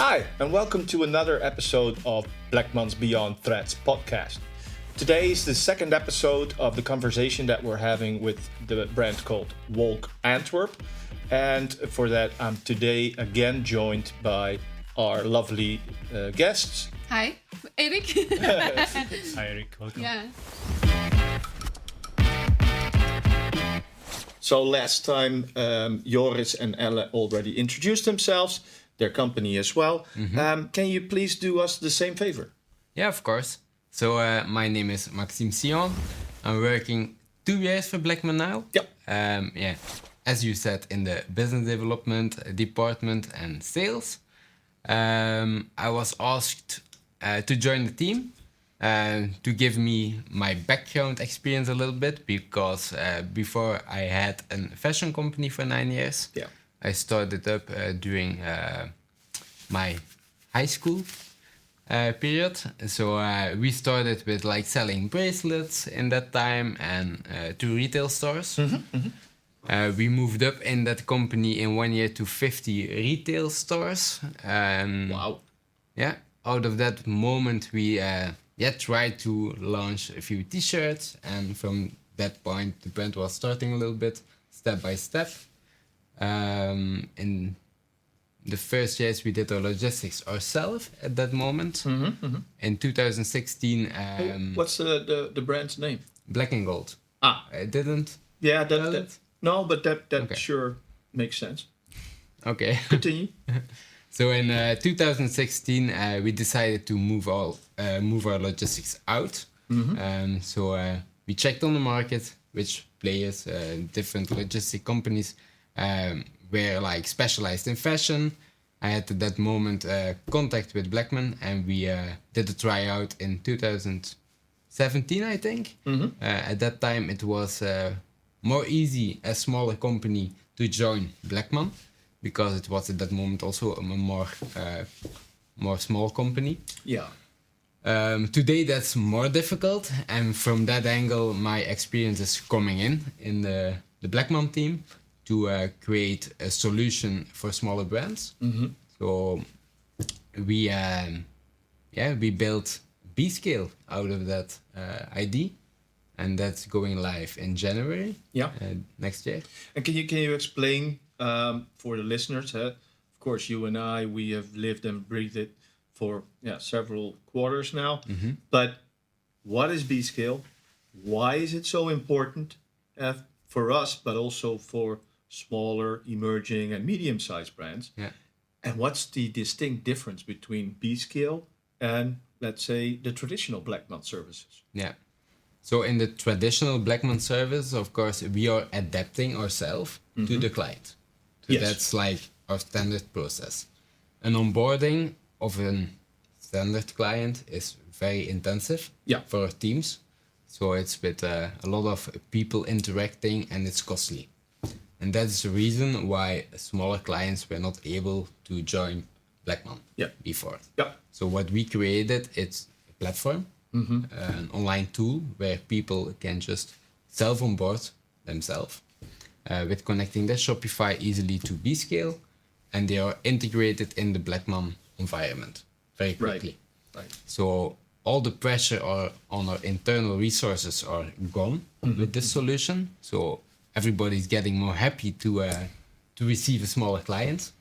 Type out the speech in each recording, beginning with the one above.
Hi, and welcome to another episode of Bleckmann's Beyond Threats podcast. Today is the second episode of the conversation that we're having with the brand called Wolk Antwerp. And for that, I'm today again joined by our lovely guests. Hi, Erik. Hi, Erik. Welcome. Yeah. So last time, Joris and Elle already introduced themselves, their company as well. Can you please do us the same favor? Yeah, of course. So my name is Maxim Sion. I'm working 2 years for Bleckmann now. Yep. As you said, in the business development department and sales. I was asked to join the team to give me my background experience a little bit, because before I had a fashion company for 9 years. Yeah. I started up during my high school period. So we started with like selling bracelets in that time and to retail stores. We moved up in that company in 1 year to 50 retail stores. Wow. Yeah. Out of that moment, we tried to launch a few t-shirts. And from that point, the brand was starting a little bit, step by step. In the first years, we did our logistics ourselves at that moment. In 2016... What's the brand's name? Black and Gold. I didn't... Yeah, tell it? No, but that Okay. sure makes sense. Okay. Continue. So in 2016, we decided to move our logistics out. So we checked on the market which players, different logistic companies were like specialized in fashion. I had at that moment contact with Bleckmann, and we did a tryout in 2017, I think. At that time, it was more easy as smaller company to join Bleckmann, because it was at that moment also a more small company. Yeah. Today that's more difficult, and from that angle my experience is coming in the Bleckmann team to create a solution for smaller brands. So we built Bscale out of that ID, and that's going live in January next year. And can you explain for the listeners? Of course, you and I, we have lived and breathed it for several quarters now. But what is Bscale? Why is it so important for us, but also for smaller, emerging, and medium-sized brands? Yeah. And what's the distinct difference between Bscale and, let's say, the traditional Bleckmann services? Yeah. So in the traditional Bleckmann service, of course, we are adapting ourselves to the client. So that's like our standard process. An onboarding of a standard client is very intensive for our teams. So it's with a lot of people interacting, and it's costly. And that's the reason why smaller clients were not able to join Bleckmann before. Yeah. So what we created, it's a platform, an online tool where people can just self-onboard themselves with connecting their Shopify easily to Bscale, and they are integrated in the Bleckmann environment very quickly. Right. So all the pressure on our internal resources are gone with this solution. So everybody's getting more happy to receive a smaller client.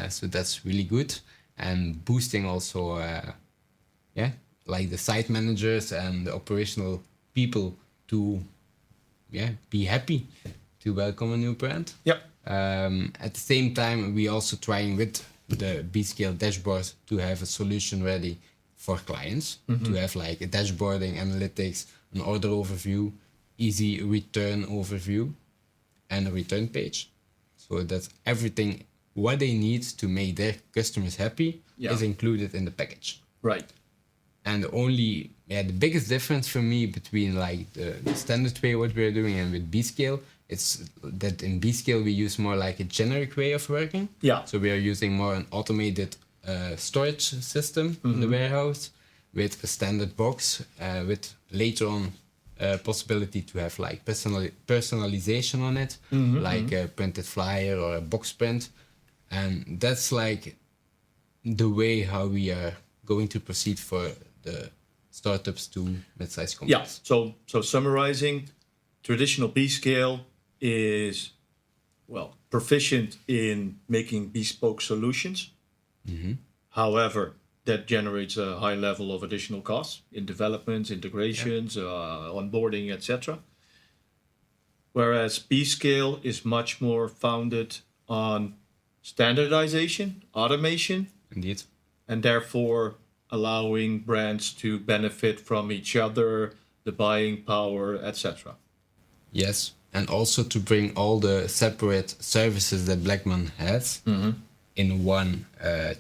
So that's really good, and boosting also like the site managers and the operational people to be happy to welcome a new brand. At the same time, we also trying with the Bscale dashboard to have a solution ready for clients, to have like a dashboarding, analytics, an order overview, easy return overview, and a return page. So that everything what they need to make their customers happy is included in the package. Right. And only the biggest difference for me between like the standard way what we're doing and with Bscale, it's that in Bscale we use more like a generic way of working. Yeah. So we are using more an automated storage system in the warehouse with a standard box with later on possibility to have like personalization on it, like a printed flyer or a box print. And that's like the way how we are going to proceed for the startups to mid-sized companies. Yeah. So summarizing, traditional Bscale is proficient in making bespoke solutions. However, that generates a high level of additional costs in developments, integrations, onboarding, etc. Whereas Bscale is much more founded on standardization, automation, Indeed. and therefore allowing brands to benefit from each other, the buying power, etc. Yes, and also to bring all the separate services that Bleckmann has in one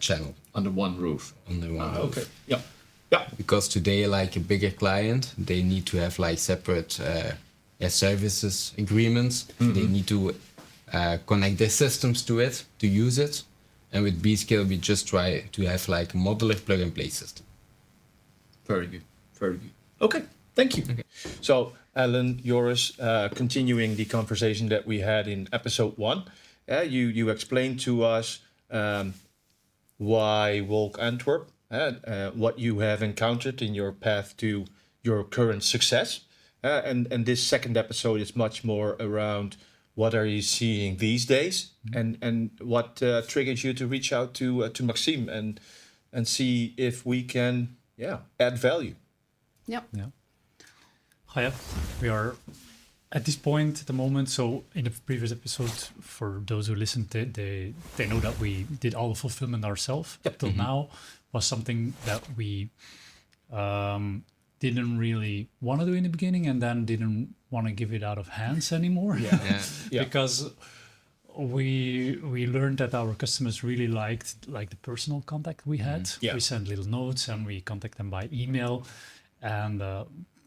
channel. Under one roof. Under one roof. Okay. Yeah. Yeah. Because today, like a bigger client, they need to have like separate services agreements. They need to connect their systems to it to use it. And with Bscale, we just try to have like a modular plug-and-play system. Very good. Very good. Okay. Thank you. Okay. So, Alan, Joris, continuing the conversation that we had in episode 1, you explained to us why Wolk Antwerp, what you have encountered in your path to your current success. And this second episode is much more around what are you seeing these days, and what triggers you to reach out to Maxim and see if we can add value. Yeah. Hiya. We are at this point at the moment. So in the previous episode, for those who listened, they know that we did all the fulfillment ourselves. Up till now was something that we didn't really want to do in the beginning, and then didn't want to give it out of hands anymore. Because we learned that our customers really liked the personal contact we had. We sent little notes and we contact them by email, and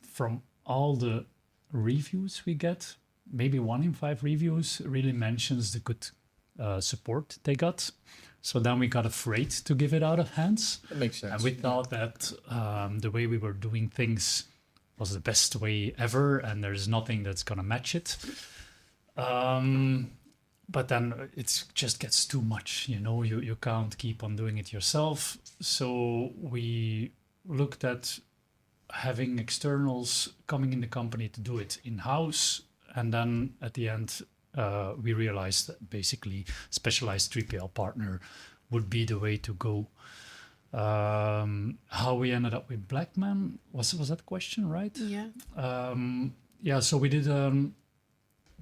from all the reviews we get, maybe 1 in 5 reviews really mentions the good support they got. So then we got afraid to give it out of hands. That makes sense. And we thought that the way we were doing things was the best way ever, and there's nothing that's going to match it. But then it just gets too much, you can't keep on doing it yourself. So we looked at having externals coming in the company to do it in-house. And then at the end, we realized that basically specialized 3PL partner would be the way to go. How we ended up with Bleckmann, was that the question, right? Yeah. So we did...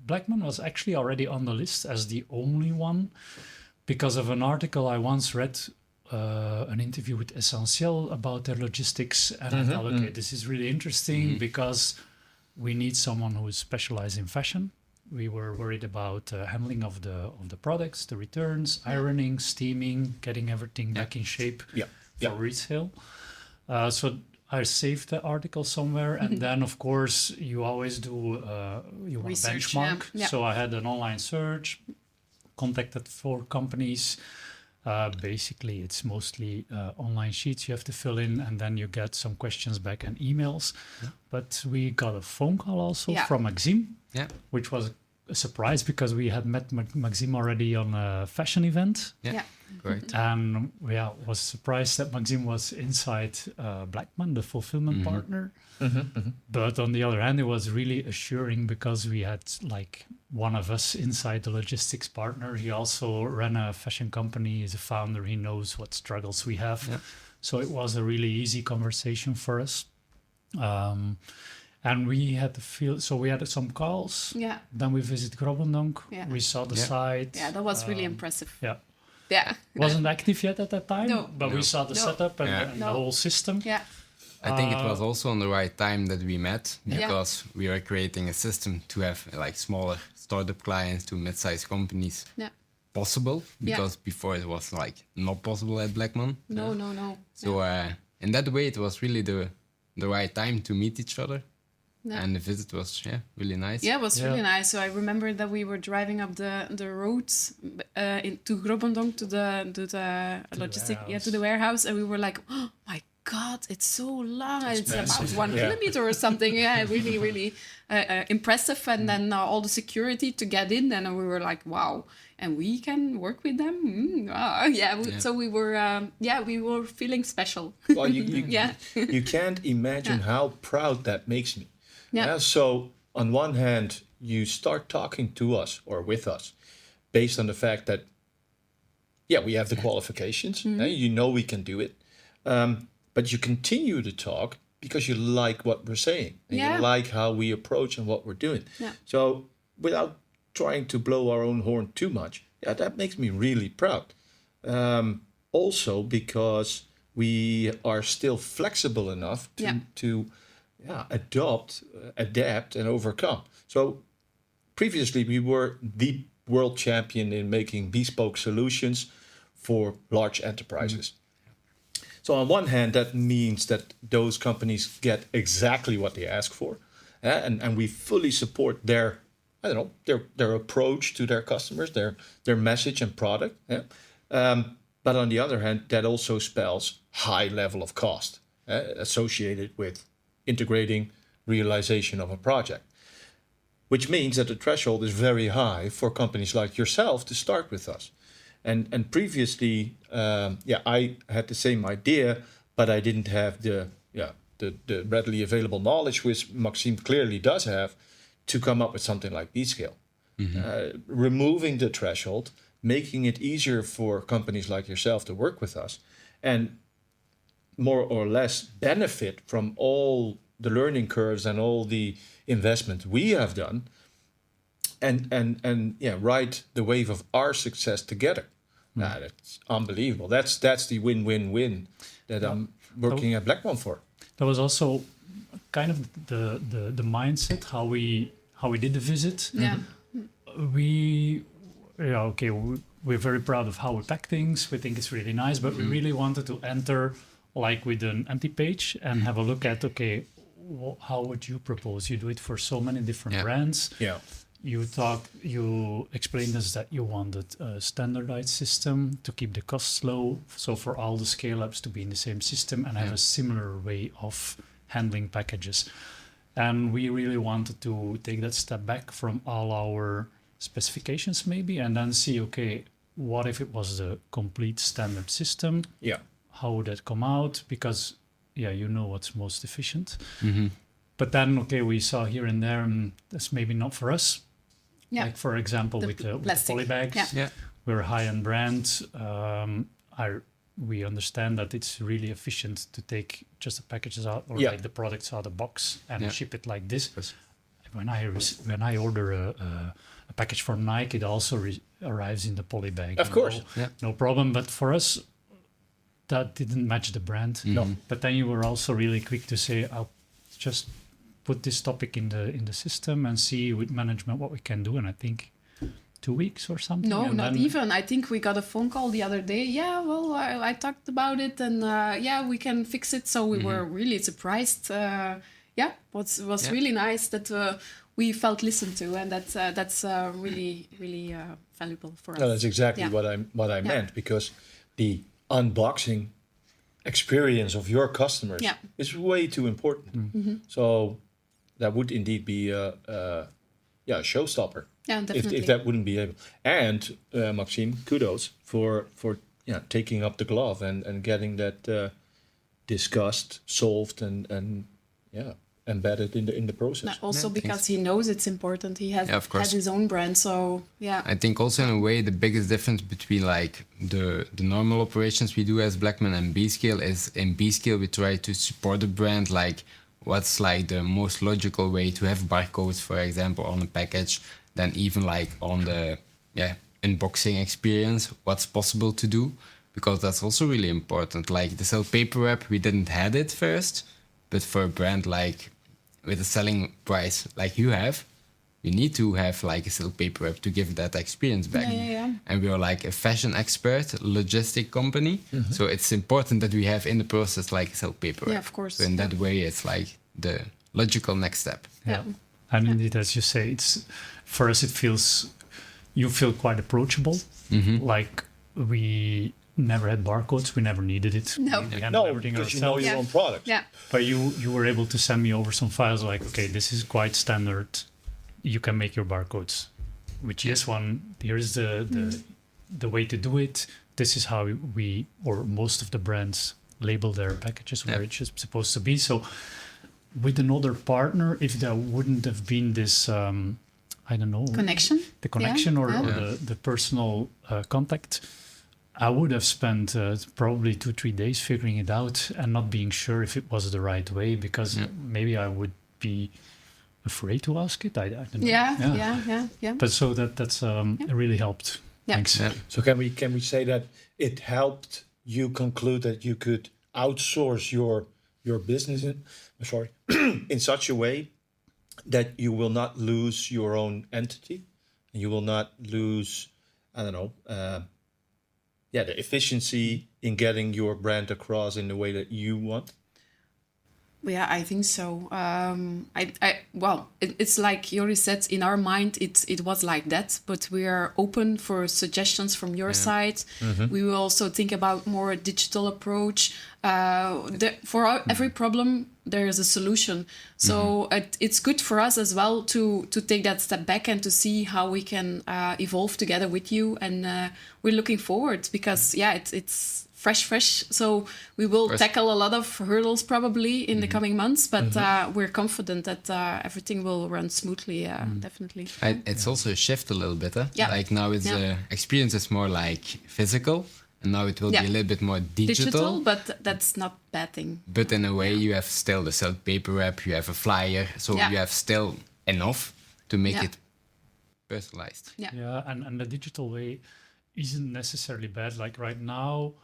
Bleckmann was actually already on the list as the only one because of an article I once read, an interview with Essentiel about their logistics, and I thought, okay, this is really interesting because we need someone who is specialized in fashion. We were worried about handling of the products, the returns, ironing, steaming, getting everything back in shape for resale. So I saved the article somewhere, and then of course you always do you want to benchmark. So I had an online search, contacted 4 companies. Basically, it's mostly online sheets you have to fill in, and then you get some questions back and emails. But we got a phone call also from Maxim, which was a surprise because we had met Maxim already on a fashion event. Great. And was surprised that Maxim was inside Bleckmann, the fulfillment partner. But on the other hand, it was really assuring because we had like one of us inside the logistics partner. He also ran a fashion company, he's a founder, he knows what struggles we have. So it was a really easy conversation for us. And we had to feel, so we had some calls. Then we visited Grobendonk. We saw the site. Yeah, that was really impressive. Yeah. Wasn't active yet at that time, No. but we saw the setup and the whole system. I think it was also on the right time that we met because we are creating a system to have like smaller startup clients to mid-sized companies possible, because before it was like not possible at Bleckmann. No. So in that way, it was really the right time to meet each other. And the visit was really nice. Yeah, it was really nice. So I remember that we were driving up the roads to Grobendonk to the logistic, to the warehouse, and we were like, oh my God, it's so long. It's about massive. 1 kilometer or something. Yeah, really, really impressive. And then all the security to get in, and we were like, wow. And we can work with them. So we were feeling special. Well, you Yeah. you can't imagine how proud that makes me. Yeah. So on one hand, you start talking to us or with us based on the fact that, we have the qualifications. You know we can do it. But you continue to talk because you like what we're saying. And you like how we approach and what we're doing. Yeah. So without trying to blow our own horn too much, that makes me really proud. Also because we are still flexible enough to adapt, and overcome. So previously we were the world champion in making bespoke solutions for large enterprises. So on one hand, that means that those companies get exactly what they ask for, and we fully support their approach to their customers, their message and product. But on the other hand, that also spells high level of cost associated with integrating realization of a project, which means that the threshold is very high for companies like yourself to start with us. And previously, I had the same idea, but I didn't have the readily available knowledge, which Maxim clearly does have, to come up with something like Bscale. Removing the threshold, making it easier for companies like yourself to work with us, and more or less benefit from all the learning curves and all the investment we have done, and ride the wave of our success together. That's unbelievable. That's the win-win-win that I'm working at Bleckmann for. That was also kind of the mindset how we did the visit. Yeah. We're very proud of how we pack things. We think it's really nice, but we really wanted to enter like with an empty page and have a look at, how would you propose? You do it for so many different brands. Yeah. You explained us that you wanted a standardized system to keep the costs low. So for all the scale-ups to be in the same system and have a similar way of handling packages. And we really wanted to take that step back from all our specifications maybe, and then see, what if it was the complete standard system? Yeah. How would that come out? Because, what's most efficient. Mm-hmm. But then, we saw here and there, that's maybe not for us. Yeah. Like, for example, with the polybags. Yeah. We're a high-end brand. We understand that it's really efficient to take just the packages out or like the products out of the box and ship it like this. Yes. When I order a package from Nike, it also arrives in the poly bag. Of course. No problem. But for us, that didn't match the brand. No. But then you were also really quick to say, I'll just put this topic in the system and see with management what we can do. And I think 2 weeks or something. No, and not then, even. I think we got a phone call the other day. Yeah, well, I talked about it, and we can fix it. So we were really surprised. Was really nice that we felt listened to, and that's really really valuable for us. No, that's exactly what I meant, because the unboxing experience of your customers is way too important. Mm-hmm. So that would indeed be a showstopper. Yeah, definitely. If that wouldn't be able. And Maxim, kudos for taking up the glove and getting that discussed, solved, and embedded in the process. Also because he knows it's important. He has of course. his own brand, so I think also in a way the biggest difference between like the normal operations we do as Bleckmann and Bscale is in Bscale we try to support the brand, like what's like the most logical way to have barcodes, for example, on a package, than even like on the unboxing experience, what's possible to do, because that's also really important. Like the cell paper wrap, we didn't had it first, but for a brand like with a selling price like you have, you need to have like a silk paper wrap to give that experience back. And we are like a fashion expert, logistic company, so it's important that we have in the process like a silk paper wrap. Yeah, of course. So in that way, it's like the logical next step. Yeah. And indeed, as you say, it's for us. You feel quite approachable. Like we never had barcodes. We never needed it. No. We handle everything because you know ourselves. your own product. Yeah. But you were able to send me over some files like, okay, this is quite standard. You can make your barcodes. With GS1, here's the way to do it. This is how we, or most of the brands, label their packages where it's just supposed to be. So with another partner, if there wouldn't have been this, I don't know, Connection. the connection or Yeah. the personal contact, I would have spent probably 2-3 days figuring it out and not being sure if it was the right way, because maybe I would be afraid to ask it. I don't know. Yeah. But so that's it really helped. Yeah. Thanks. Yeah. So can we say that it helped you conclude that you could outsource your business in such a way that you will not lose your own entity, and you will not lose, I don't know, the efficiency in getting your brand across in the way that you want? Yeah, I think so. It's like Joris said, in our mind, it was like that, but we are open for suggestions from your side. We will also think about more digital approach. Every problem, there is a solution. So it's good for us as well to take that step back and to see how we can evolve together with you. And we're looking forward because, it's fresh. So we will tackle a lot of hurdles probably in the coming months, but we're confident that everything will run smoothly, definitely. It's also a shift a little bit. Yeah. Like now it's experience is more like physical, and now it will be a little bit more digital. But that's not bad thing. But in a way, you have still the silk paper wrap, you have a flyer, so you have still enough to make it personalized. Yeah, and the digital way isn't necessarily bad. Like right now,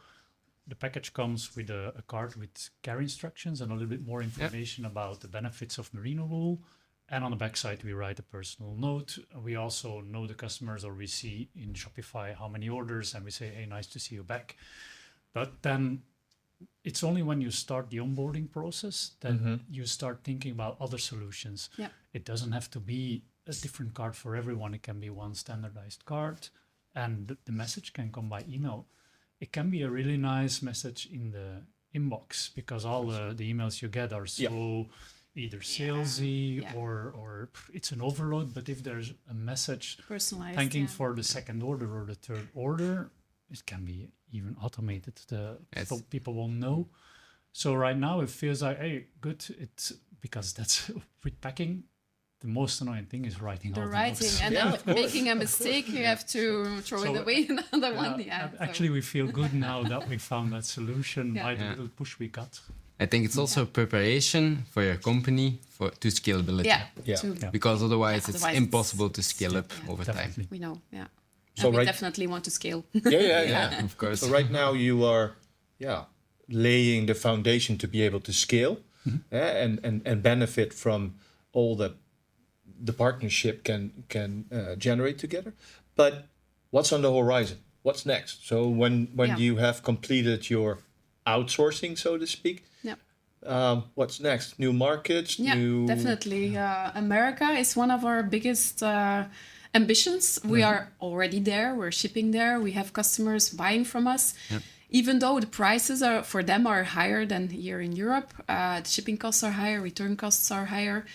the package comes with a card with care instructions and a little bit more information about the benefits of merino wool. And on the backside, we write a personal note. We also know the customers, or we see in Shopify how many orders, and we say, hey, nice to see you back. But then it's only when you start the onboarding process that you start thinking about other solutions. Yeah. It doesn't have to be a different card for everyone. It can be one standardized card, and the message can come by email. It can be a really nice message in the inbox, because all the emails you get are so either salesy or it's an overload. But if there's a message Personalized, thanking for the second order or the third order, it can be even automated. So people will know. So right now it feels like, hey, good. It's because that's with packing. The most annoying thing is writing all the notes. And then making a mistake, you have to throw it away another one. Actually, we feel good now that we found that solution by the little push we got. I think it's also preparation for your company to scalability. Because otherwise it's impossible to scale up over time. We know, So we definitely want to scale. Yeah, of course. So right now you are, laying the foundation to be able to scale and benefit from all that the partnership can generate together. But what's on the horizon? What's next? So when you have completed your outsourcing, so to speak, what's next? New markets? Definitely. America is one of our biggest ambitions. We are already there. We're shipping there. We have customers buying from us. Even though the prices for them are higher than here in Europe, the shipping costs are higher, return costs are higher.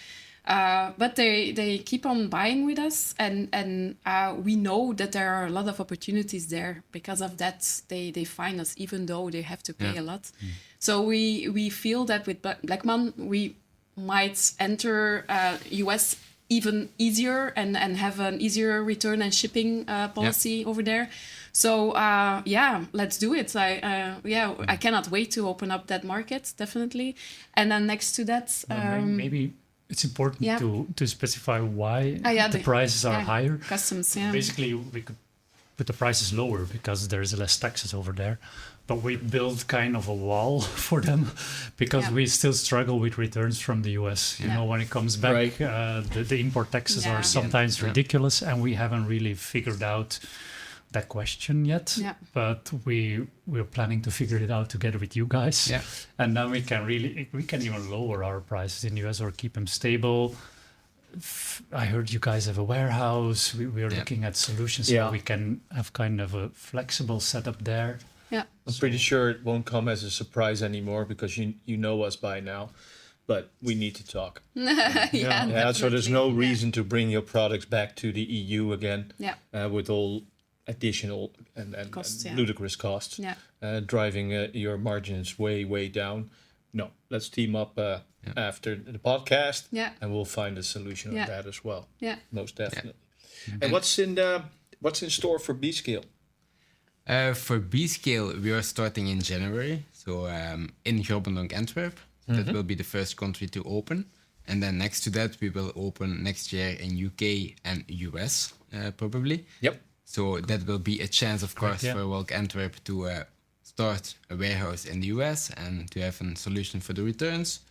But they keep on buying with us, and we know that there are a lot of opportunities there. Because of that, they find us, even though they have to pay a lot. So we feel that with Bleckmann, we might enter US even easier and have an easier return and shipping policy over there. So let's do it. I cannot wait to open up that market, definitely. And then next to that, maybe it's important to specify why the prices are higher. Customs, Basically, we could put the prices lower because there's less taxes over there. But we build kind of a wall for them because we still struggle with returns from the US. You know, when it comes back, the import taxes are sometimes ridiculous, and we haven't really figured out that question yet. But we're planning to figure it out together with you guys. And then we can even lower our prices in the US or keep them stable. I heard you guys have a warehouse. We're looking at solutions so we can have kind of a flexible setup there. Yeah. I'm pretty sure it won't come as a surprise anymore because you know us by now. But we need to talk. Yeah. So there's no definitely. reason to bring your products back to the EU again Yeah. with all additional and Costs, ludicrous costs, Yeah. driving your margins way down. No, let's team up after the podcast, Yeah. and we'll find a solution Yeah. on that as well. Yeah. Most definitely. And what's in store for Bscale? For Bscale, we are starting in January. So in Wolk Antwerp, that will be the first country to open. And then next to that, we will open next year in UK and US, probably. Yep. So that will be a chance, of course, yeah. for Wolk Antwerp to start a warehouse in the US and to have a solution for the returns.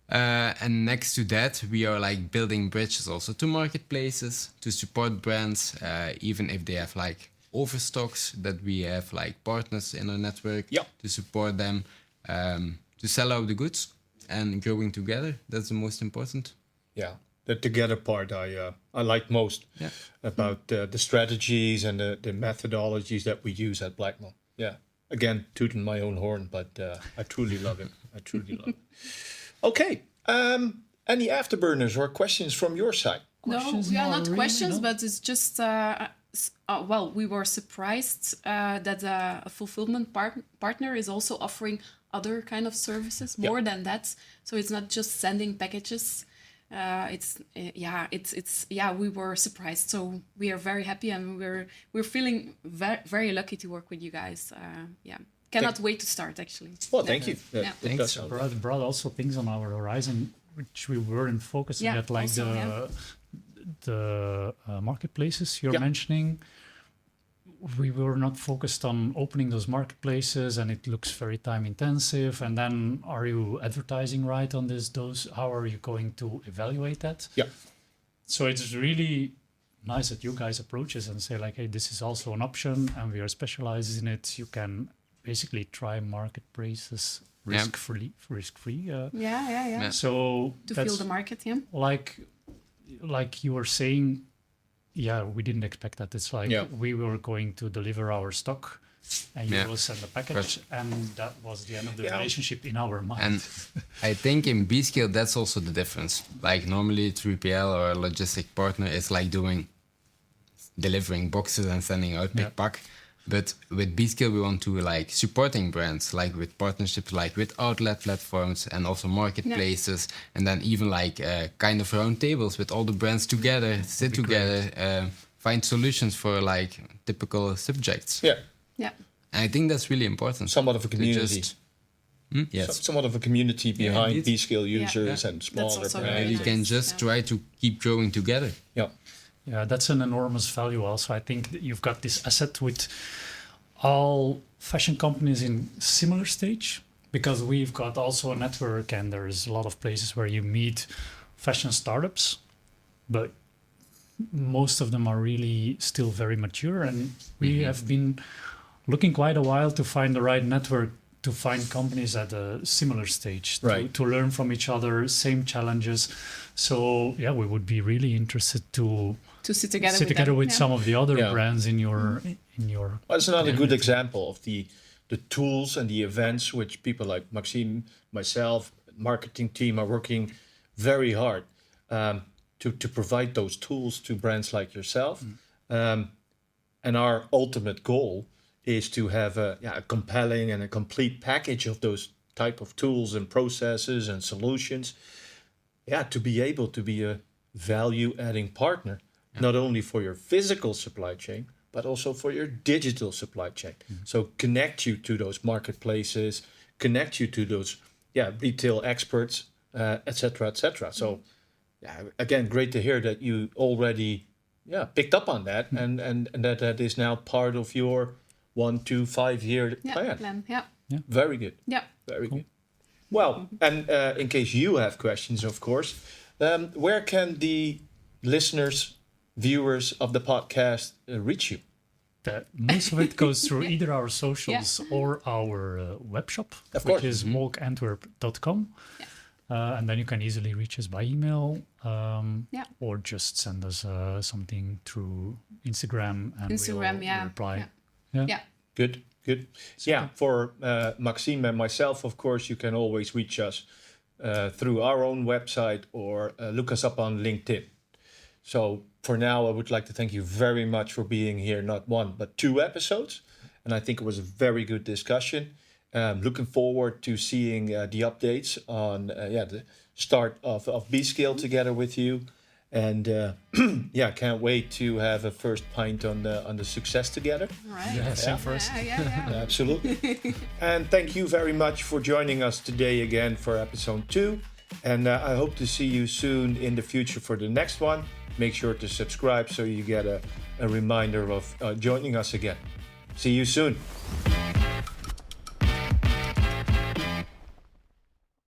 And next to that, we are like building bridges also to marketplaces to support brands, even if they have like overstocks, that we have like partners in our network to support them, to sell out the goods and growing together. That's the most important. Yeah, the together part I like most about the strategies and the methodologies that we use at Bleckmann. Yeah, again, tooting my own horn, but I truly love it. I truly love it. Okay, any afterburners or questions from your side? Questions? No, No, not really, questions, no? but it's just well, we were surprised that a fulfillment partner is also offering other kind of services more than that. So it's not just sending packages. We were surprised. So we are very happy, and we're feeling very lucky to work with you guys. Cannot wait to start actually. Well, thank you. Yeah. That does sound good. Brought also things on our horizon which we weren't focusing at, like also, the marketplaces you're mentioning. We were not focused on opening those marketplaces, and it looks very time intensive. And then, are you advertising right on those? How are you going to evaluate that? Yeah. So it's really nice that you guys approach us and say like, hey, this is also an option, and we are specialized in it. You can basically try marketplaces risk-free. So To feel the market, like you were saying, we didn't expect that. It's like we were going to deliver our stock, and you will send a package, and that was the end of the relationship in our mind. And I think in Bscale, that's also the difference. Like normally 3PL or a logistic partner is like delivering boxes and sending out pick-pack. But with Bscale, we want to like supporting brands, like with partnerships, like with outlet platforms and also marketplaces, and then even like kind of round tables with all the brands together, sit together, find solutions for like typical subjects. Yeah. And I think that's really important. Somewhat of a community. Yes. Somewhat of a community behind indeed. Bscale users and smaller also brands. very We can just try to keep growing together. Yeah. Yeah, that's an enormous value also. I think that you've got this asset with all fashion companies in similar stage, because we've got also a network, and there's a lot of places where you meet fashion startups, but most of them are really still very mature, and we have been looking quite a while to find the right network to find companies at a similar stage, to learn from each other, same challenges. So we would be really interested to sit together with some of the other brands in your Well, it's another good example of the tools and the events which people like Maxim, myself, marketing team are working very hard to provide those tools to brands like yourself. And our ultimate goal is to have a compelling and a complete package of those type of tools and processes and solutions. To be able to be a value-adding partner, not only for your physical supply chain, but also for your digital supply chain. So connect you to those marketplaces, connect you to those retail experts, et cetera, et cetera. So again, great to hear that you already picked up on that and that is now part of your 1 to 5 year plan. Very good. Very good. Well, and in case you have questions, of course, where can the listeners, viewers of the podcast reach you? Most of it goes through either our socials or our web shop, which is wolkantwerp.com. And then you can easily reach us by email or just send us something through Instagram, and we'll reply. Good. Good. Yeah, for Maxime and myself, of course, you can always reach us through our own website or look us up on LinkedIn. So for now, I would like to thank you very much for being here, not 1, but 2 episodes. And I think it was a very good discussion. Looking forward to seeing the updates on the start of Bscale together with you. And can't wait to have a first pint on the success together. Right. Yeah, same for us. Yeah. Absolutely. And thank you very much for joining us today again for episode 2. And I hope to see you soon in the future for the next one. Make sure to subscribe so you get a reminder of joining us again. See you soon.